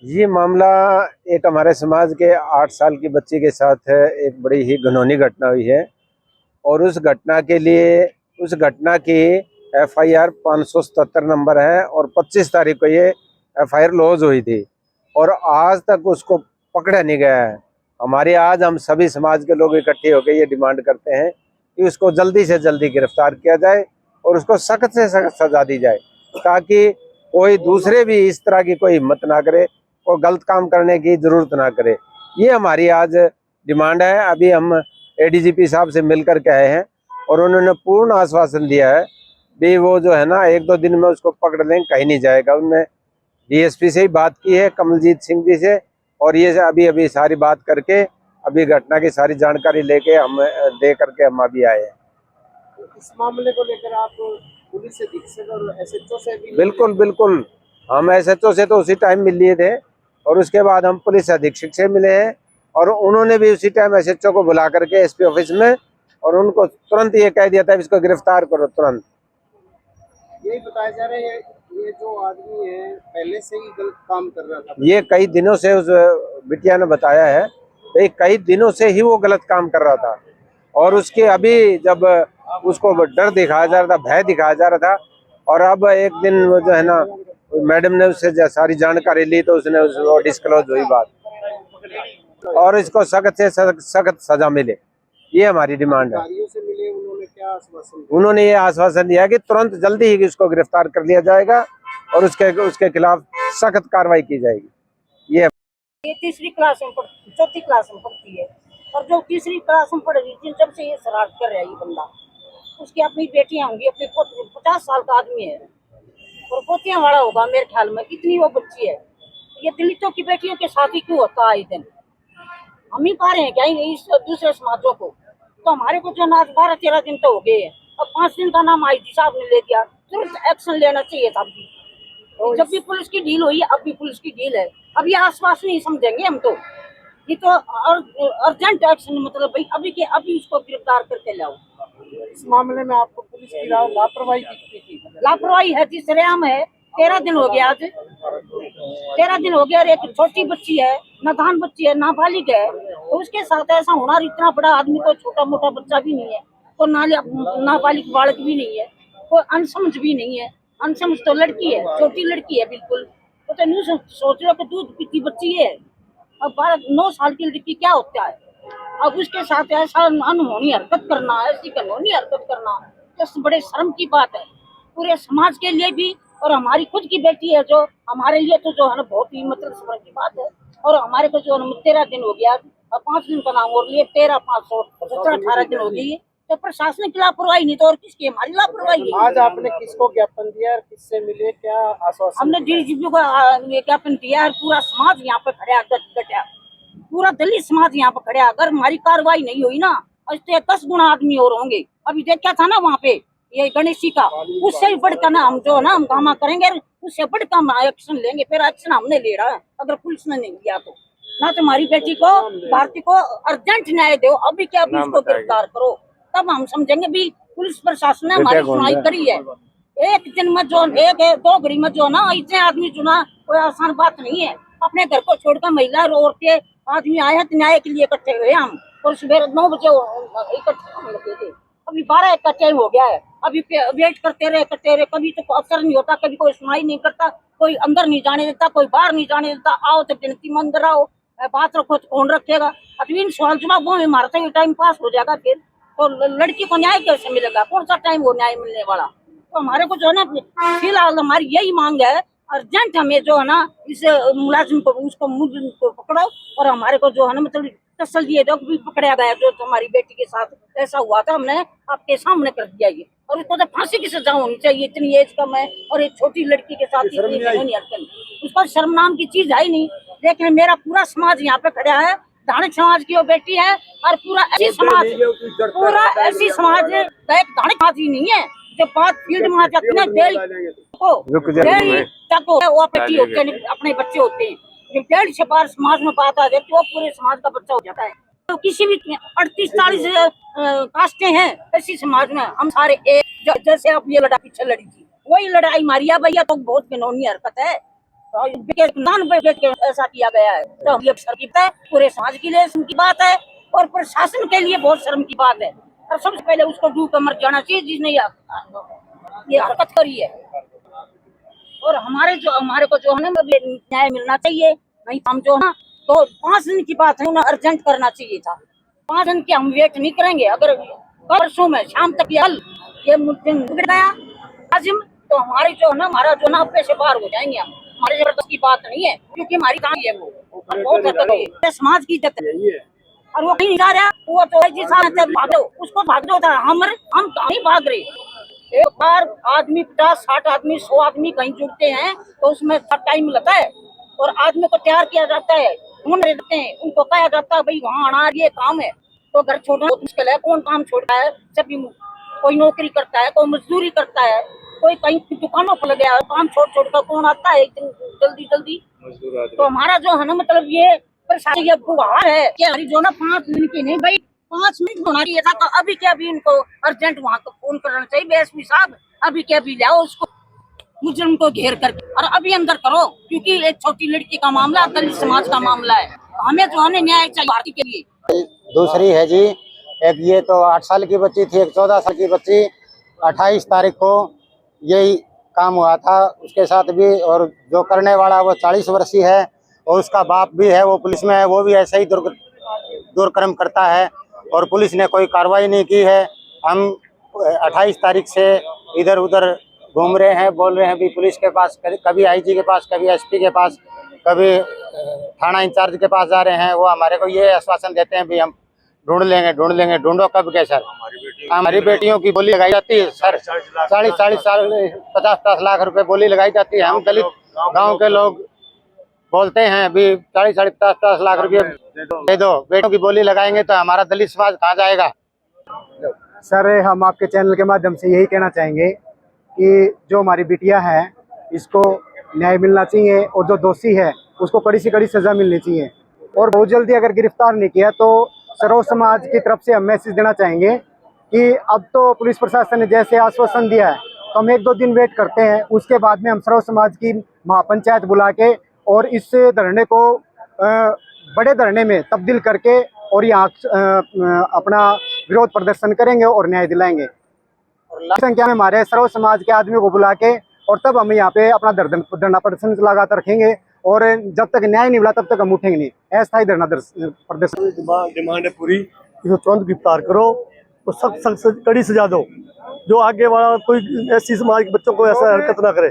ये मामला एक हमारे समाज के 8 साल की बच्ची के साथ है। एक बड़ी ही घिनौनी घटना हुई है और उस घटना की एफआईआर 577 नंबर है और 25 तारीख को ये एफआईआर लॉन्च हुई थी और आज तक उसको पकड़ा नहीं गया है। आज हम सभी समाज के लोग इकट्ठे होकर ये डिमांड करते हैं कि उसको जल्दी से जल्दी गिरफ्तार किया जाए और उसको सख्त से सख्त सजा दी जाए, ताकि कोई दूसरे भी इस तरह की कोई हिम्मत ना करे और गलत काम करने की जरूरत ना करे। ये हमारी आज डिमांड है। अभी हम एडीजीपी साहब से मिलकर के आए हैं और उन्होंने पूर्ण आश्वासन दिया है भी वो जो है ना 1-2 दिन में उसको पकड़ लेंगे, कहीं नहीं जाएगा। उनने डीएसपी से ही बात की है, कमलजीत सिंह जी से, और ये अभी अभी सारी बात करके अभी घटना की सारी जानकारी लेके हम दे करके हम अभी आए हैं। इस मामले को लेकर आप पुलिस अधीक्षक और एसएचओ से भी बिल्कुल बिल्कुल, हम एसएचओ से तो उसी टाइम मिल लिए थे और उसके बाद हम पुलिस अधीक्षक से मिले हैं और उन्होंने भी उसी टाइम एसएचओ को बुला करके एसपी ऑफिस में और उनको तुरंत ये कह दिया था इसको गिरफ्तार करो तुरंत। यही बताया जा रहा है ये जो आदमी है पहले से ही गलत काम कर रहा था। ये कई दिनों से उस बिटिया ने बताया है भाई, कई दिनों से ही वो गलत काम कर रहा था और उसके अभी जब उसको डर दिखाया जा रहा था, भय दिखाया जा रहा था, और अब एक दिन वो जो है ना मैडम ने उससे सारी जानकारी ली तो उसने उसको डिस्क्लोज हुई बात और इसको सख्त से सख्त सजा मिले। ये हमारी डिमांड है। अधिकारियों से मिले उन्होंने क्या आश्वासन दिया? उन्होंने ये आश्वासन दिया कि तुरंत जल्दी ही इसको गिरफ्तार कर लिया जाएगा और उसके खिलाफ सख्त कार्रवाई की जाएगी। ये तीसरी क्लास में चौथी क्लास में पढ़ती है और जो तीसरी क्लास में पढ़ रही थी जब से ये शरारत कर रहा है ये बंदा। उसकी अपनी बेटियां होंगी, अपने 50 साल का आदमी है और पोतियां वाला होगा मेरे ख्याल में, इतनी वो बच्ची है। ये दलितों की बेटियों के साथ ही क्यों होता है? दिन हम ही पा रहे हैं क्या इस दूसरे समाजों को? तो हमारे को जो ना 12-13 दिन तो हो गए हैं, अब 5 दिन का नाम आईजी साहब ने ले दिया, तुरंत एक्शन लेना चाहिए था। जब भी पुलिस की डील हुई, अब भी पुलिस की डील है, अब ये आसपास नहीं समझेंगे हम तो। ये तो अर्जेंट एक्शन, मतलब भाई अभी के अभी उसको गिरफ्तार करके लाओ। इस मामले में आपको पुलिस की लापरवाही दिखती थी? लापरवाही है जी, सरेआम है। 13 दिन हो गया, आज 13 दिन हो गया और एक छोटी बच्ची है, नादान बच्ची है, नाबालिग है, तो उसके साथ ऐसा होना। इतना बड़ा आदमी कोई छोटा मोटा बच्चा भी नहीं है, कोई नाबालिग बालक भी नहीं है, कोई अनसमझ भी नहीं है। अनसमझ तो लड़की है, छोटी लड़की है बिल्कुल। तो न्यू सोच लो कि दूध पीती बच्ची है, अब 9 साल की लड़की क्या होता है? अब उसके साथ ऐसा अनहोनी हरकत करना, ऐसी कानूनी हरकत करना तो बड़े शर्म की बात है, पूरे समाज के लिए भी। और हमारी खुद की बेटी है जो हमारे लिए तो जो है ना बहुत ही मतलब शर्म की बात है। और हमारे को जो 13 दिन हो गया और 5 दिन का नाम और लिए 13, 500, 17-18 दिन हो गई। तो प्रशासन की लापरवाही नहीं तो और किसकी? हमारी लापरवाही है। आज आपने किसको ज्ञापन दिया और किससे मिले, क्या आश्वासन? हमने डीजीपी को ज्ञापन दिया है। पूरा समाज यहाँ पे खड़ा गया, पूरा दलित समाज यहाँ पे खड़ा। अगर हमारी कार्रवाई नहीं हुई ना, इससे 10 गुना आदमी और होंगे। अभी देखा था ना वहाँ पे ये गणेश जी का, उससे भी बढ़कर ना हम जो ना हम काम करेंगे, उससे बढ़कर हम एक्शन लेंगे। फिर एक्शन हमने ले रहा है, अगर पुलिस ने नहीं लिया तो। ना तुम्हारी बेटी को, भारती को अर्जेंट न्याय दो, अभी क्या अभी उसको गिरफ्तार करो, तब हम समझेंगे भी पुलिस प्रशासन ने हमारी सुनाई करी है। एक दिन में जो 1-2 घड़ी में जो ना इतने आदमी चुना, कोई आसान बात नहीं है। अपने घर को छोड़कर महिला और के आदमी आए हैं न्याय के लिए इकट्ठे हुए हम, और सुबह 9 बजे इकट्ठे हम लगे थे। अभी 12 का टाइम हो गया है, अभी वेट करते रहे, कभी तो अवसर नहीं होता, कभी कोई सुनाई नहीं करता, कोई अंदर नहीं जाने देता, कोई बाहर नहीं जाने देता। आओ तो गिनती में अंदर आओ, बात रखो तो कौन रखेगा? अब इन सवाल जवाबों में मारते हुए टाइम पास हो जाएगा, फिर तो लड़की को न्याय कैसे मिलेगा? कौन सा टाइम वो न्याय मिलने वाला? तो हमारे को जो है ना फिलहाल हमारी यही मांग है, अर्जेंट हमें जो है ना इस मुलाजिम को, उसको मुलजिम को पकड़ो और हमारे को जो है ना मतलब तसल्ली है, जो भी पकड़ा गया जो हमारी बेटी के साथ ऐसा हुआ था, हमने आपके सामने कर दिया ये। और उसको तो फांसी की सजा होनी चाहिए, इतनी एज कम है और एक छोटी लड़की के साथ इतनी कानूनी हरकत, उसको शर्म नाम की चीज है ही नहीं। लेकिन मेरा पूरा समाज यहाँ पे खड़ा है, धार्मिक समाज की वो बेटी है और पूरा ऐसी समाज एक धार्मिक समाज ही नहीं है। जब बात फील्ड में आ जाती है डेढ़ तक वो बेटी होते हैं, अपने बच्चे होते हैं। जब 1.5 से 12 समाज में बात आ जाती है वो पूरे समाज का बच्चा हो जाता है। तो किसी भी 38-40 कास्टें हैं ऐसी समाज में, हम सारे एक। जैसे आप ये लड़ाई पीछे लड़ी थी, वही लड़ाई मारिया भैया, तो बहुत कानूनी हरकत है। नान पे बेच के ऐसा किया गया है, तो ये शर्म की बात है, पूरे समाज के लिए शर्म की बात है और प्रशासन के लिए बहुत शर्म की बात है। और सबसे पहले उसको डूब कर मर जाना चाहिए जिसने ये हरकत करी है। और हमारे को जो है ना न्याय मिलना चाहिए, नहीं हम जो है ना तो 5 दिन की बात है, उन्हें अर्जेंट करना चाहिए था। 5 दिन की हम वेट नहीं करेंगे। अगर परसों में शाम तक ये मुद्दे बिगड़ गया आजिम, तो हमारी जो है ना हमारा जो ना अपने से बाहर हो जाएंगे हम। हमारी जबरदस्ती की बात नहीं है, क्योंकि हमारी काम है वो बहुत है, समाज की इज्जत है और वो कहीं नहीं जा रहा। वो तो जिस भागो उसको भाग दो, हम नहीं भाग रहे। एक बार आदमी 50-60 आदमी 100 आदमी कहीं जुड़ते हैं तो उसमें टाइम लगता है और आदमी को तैयार किया जाता है, ढूंढ देते हैं, उनको कहा जाता है भाई वहाँ आना ये काम है। तो घर छोड़ना बहुत मुश्किल है। कौन काम छोड़ता है? सभी कोई नौकरी करता है, कोई मजदूरी करता है, कोई कहीं दुकानों पर लग गया है, काम छोड़ कर कौन आता है जल्दी। तो हमारा जो है ना मतलब ये प्रशासन ये गुहार है कि हमारी जो ना 5 दिन की नहीं भाई 5 मिनट होना चाहिए था। तो अभी के अभी इनको अर्जेंट वहाँ को फोन करना चाहिए, एसपी साहब अभी के अभी लाओ उसको, मुजरिम को घेर करके और अभी अंदर करो, क्योंकि एक छोटी लड़की का मामला दलित समाज का मामला है। हमें जो है न्याय चाहिए भारती के लिए। दूसरी है जी, एक ये तो 8 साल की बच्ची थी, एक 14 साल की बच्ची। 28 तारीख को यही काम हुआ था उसके साथ भी, और जो करने वाला वो 40 वर्षीय है और उसका बाप भी है, वो पुलिस में है, वो भी ऐसे ही दुष्कर्म करता है और पुलिस ने कोई कार्रवाई नहीं की है। हम 28 तारीख से इधर उधर घूम रहे हैं, बोल रहे हैं भी पुलिस के पास, कभी आईजी के पास, कभी एसपी के पास, कभी थाना इंचार्ज के पास जा रहे हैं। वो हमारे को ये आश्वासन देते हैं भी हम ढूंढ लेंगे। ढूंढो कब के सर? हमारी बेटियों की बोली लगाई जाती है सर, 40 साल 50 लाख रुपए बोली लगाई जाती है। हम दलित गांव के लोग बोलते हैं अभी 40-50 लाख रुपए दे दो, बेटों की बोली लगाएंगे तो हमारा दलित समाज कहाँ जाएगा? सर हम आपके चैनल के माध्यम से यही कहना चाहेंगे कि जो हमारी बिटिया है इसको न्याय मिलना चाहिए और जो दोषी है उसको कड़ी से कड़ी सजा मिलनी चाहिए। और बहुत जल्दी अगर गिरफ्तार नहीं किया तो सर्व समाज की तरफ से हम मैसेज देना चाहेंगे कि अब तो पुलिस प्रशासन ने जैसे आश्वासन दिया है तो हम 1-2 दिन वेट करते हैं, उसके बाद में हम सर्व समाज की महापंचायत बुला के और इस धरने को बड़े धरने में तब्दील करके और यहाँ अपना विरोध प्रदर्शन करेंगे और न्याय दिलाएंगे। और संख्या में हमारे सर्व समाज के आदमियों को बुला के और तब हम यहाँ पे अपना धरना प्रदर्शन लगातार रखेंगे और जब तक न्याय नहीं मिला तब तक हम उठेंगे नहीं। अस्थायी धरना प्रदर्शन डिमांड है पूरी, इसको तुरंत गिरफ्तार करो तो सख्त कड़ी सजा दो, जो आगे वाला कोई ऐसी समाज के बच्चों को ऐसा हरकत ना करे।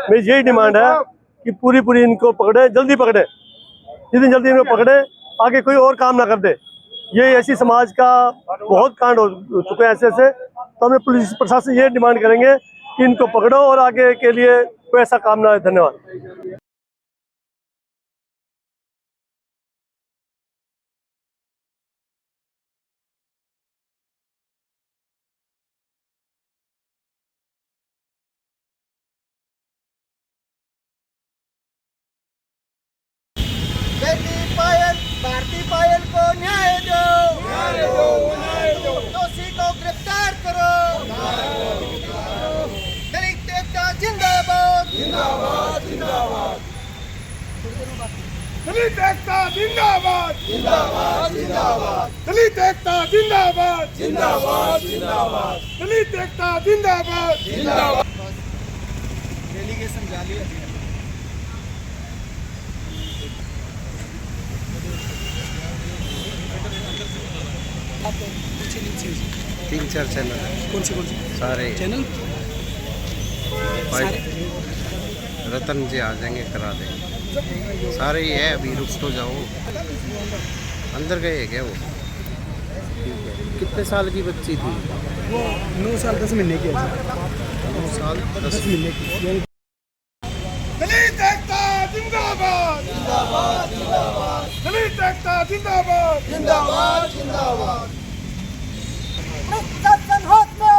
मेरी यही डिमांड है कि पूरी इनको पकड़े, जल्दी पकड़े, जितनी जल्दी इनको पकड़े आगे कोई और काम ना कर दे। ये ऐसी समाज का बहुत कांड हो चुके हैं ऐसे। तो हमें पुलिस प्रशासन ये डिमांड करेंगे कि इनको पकड़ो और आगे के लिए कोई ऐसा काम ना हो। धन्यवाद। भारती पायल को न्याय दो, दोषी को गिरफ्तार करो। दलित एकता जिंदाबाद, जिंदाबाद, जिंदाबाद। दलित एकता जिंदाबाद, जिंदाबाद, जिंदाबाद। दलित एकता जिंदाबाद, जिंदाबाद, जिंदाबाद। दलित एकता जिंदाबाद, जिंदाबाद। डेलीगेशन जारी है। तीन चार चैनल कौन सी सारे चैनल? रतन जी आ जाएंगे, करा देंगे सारे ही है। अभी रुक तो जाओ, अंदर गए क्या वो? कितने साल की बच्ची थी? वो 9 साल 10 महीने की है। 9 साल 10 महीने की। दलित एकता जिंदाबाद, जिंदाबाद, जिंदाबाद। दलित एकता जिंदाबाद, जिंदाबाद, जिंदाबाद। प्रशासन हाथ में